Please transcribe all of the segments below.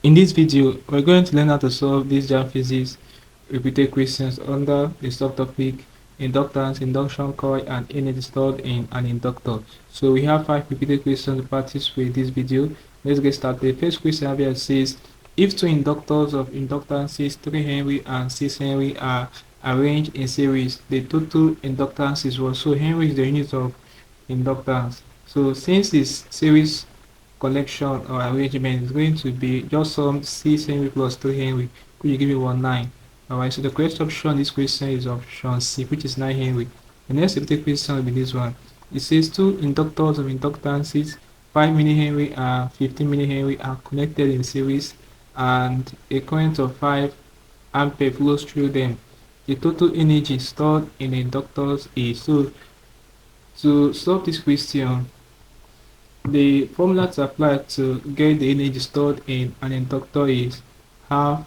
In this video, we're going to learn how to solve these JAMB Physics repeated questions under the subtopic inductance, induction, coil, and energy stored in an inductor. So we have 5 repeated questions to practice with this video. Let's get started. The first question here says, if two inductors of inductances 3 Henry and 6 Henry are arranged in series, the total inductance is what? So Henry is the unit of inductance. So since this series collection or arrangement is going to be just some 6 Henry plus 3 Henry, which will give you 19. Alright, so the correct option in this question is option C, which is 9 Henry. The next repeated question will be this one. It says two inductors of inductances 5 millihenry and 15 millihenry are connected in series and a current of 5 ampere flows through them. The total energy stored in the inductors is. So to solve this question, the formula to apply to get the energy stored in an inductor is half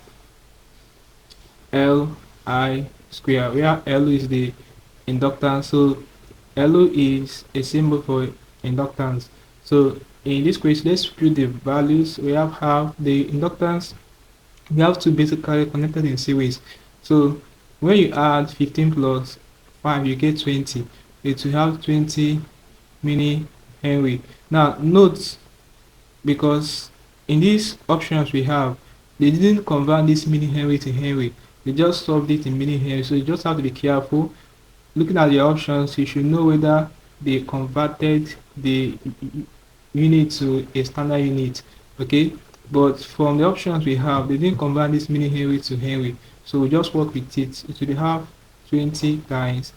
Li square, where Lu is the inductance. So Lu is a symbol for inductance. So in this question, let's put the values. We have half the inductance. We have to basically connected in series. So when you add 15 plus 5, you get 20. It will have 20 millihenry. Now note, because in these options we have, they didn't convert this millihenry to Henry. They just solved it in millihenry. So you just have to be careful. Looking at the options, you should know whether they converted the unit to a standard unit. Okay, but from the options we have, they didn't convert this millihenry to Henry. So we just work with it. It will have 20 times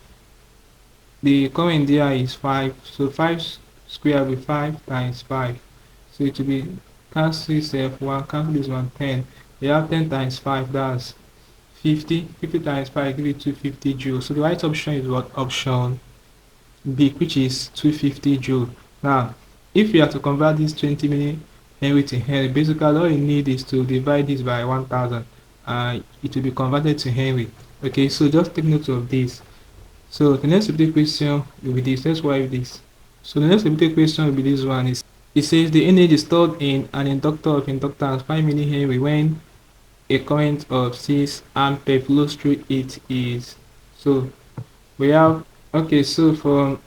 the current there is 5. So 5 square will be 5 times 5. So it will be cancel yourself 1, cancel this one 10. We have 10 times 5, that's 50. 50 times 5 give you 250 joules. So the right option is what? Option B, which is 250 joules. Now, if you have to convert this 20 millihenry to Henry, basically all you need is to divide this by 1000 and it will be converted to Henry. Okay, so just take note of this. So the next repeated question will be this. Let's wipe this. So the next repeated question will be this one. It says the energy stored in an inductor of inductance 5 millihenry when a current of 6 ampere flows through it is. So we have, okay, so from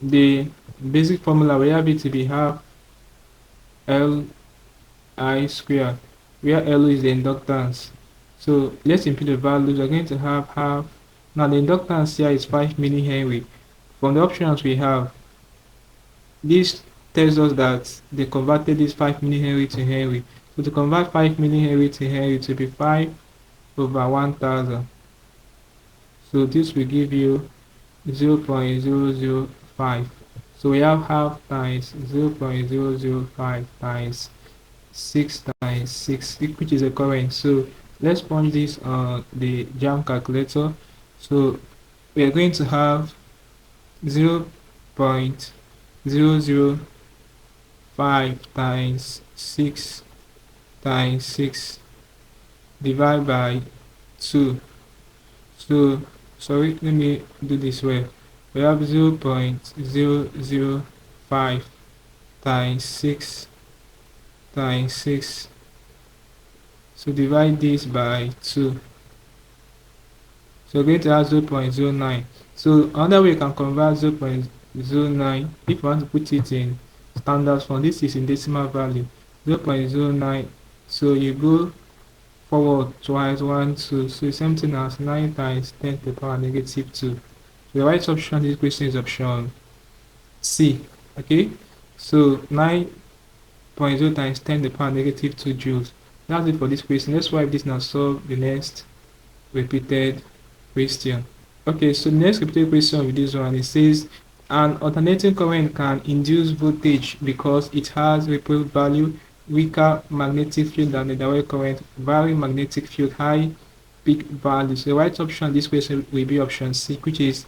the basic formula we have it to be half Li square, where L is the inductance. So let's input the values. We're going to have half. Now the inductance here is 5 millihenry. From the options we have, this tells us that they converted this 5 millihenry to Henry. So to convert 5 millihenry to Henry, to be 5 over 1000. So this will give you 0.005. So we have half times 0.005 times 6 times 6, which is a current. So let's punch this on the JAMB calculator. So we are going to have 0.005 times 6 times 6 divided by 2. So sorry, let me do this way. We have 0.005 times 6 times 6. So divide this by 2. So we're going to have 0.09. So another way you can convert 0.09, if you want to put it in standard form, this is in decimal value, 0.09. So you go forward twice, 1, 2. So it's something as 9 times 10 to the power negative 2. So the right option in this question is option C. Okay, so 9.0 times 10 to the power negative 2 joules. That's it for this question. Let's wipe this now, solve the next repeated question. Okay, so the next repeated question with this one, it says an alternating current can induce voltage because it has ripple value, weaker magnetic field than the direct current, varying magnetic field, high peak value. So the right option in this question will be option C, which is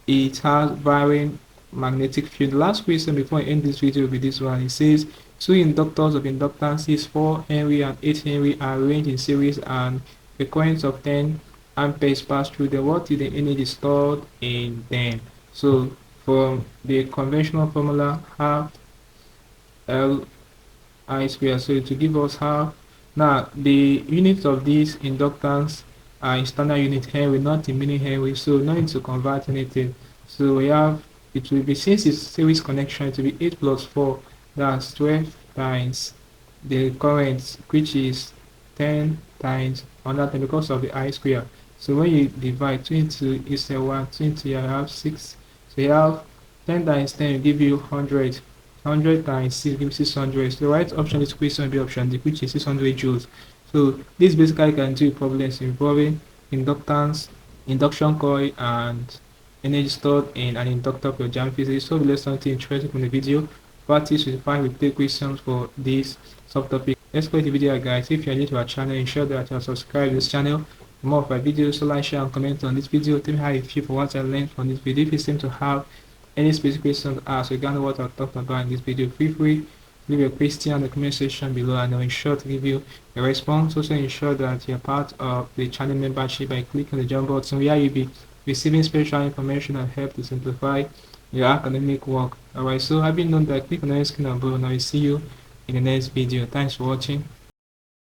it has varying magnetic field. The last question before I end this video will be this one. It says two inductors of inductances 4 Henry and 8 Henry are arranged in series and the current of 10 amperes pass through them. What is the energy stored in them? So from the conventional formula, half Li square, so to give us half Now, the units of these inductance are in standard unit Henry, not in milli Henry, so no need to convert anything. So we have, it will be, since it's series connection, it will be 8 plus 4, that's 12 times the current, which is 10 times another 10 because of the I square. So when you divide 2 into, you say 1, 2 into, you have 6. So you have 10 times 10 will give you 100. 100 times 6 gives 600. So the right option is question B option D, which is 600 joules. So this basically can do problems involving inductance, induction coil, and energy stored in an inductor for JAMB Physics. So if you learned something interesting from the video, practice with 5 will take questions for this subtopic. Let's go to the video, guys. If you're new to our channel, ensure that you are subscribed to this channel for more of our videos. So like, share, and comment on this video. Tell me how you feel for what I learned from this video. If you seem to have any specific questions asked regarding what I've talked about in this video, feel free to leave your question in the comment section below, and I'll ensure to give you a response. Also ensure that you're part of the channel membership by clicking the join button, where you'll be receiving special information and help to simplify your academic work. Alright, so having done that, click on the screen above, and I will see you in the next video. Thanks for watching.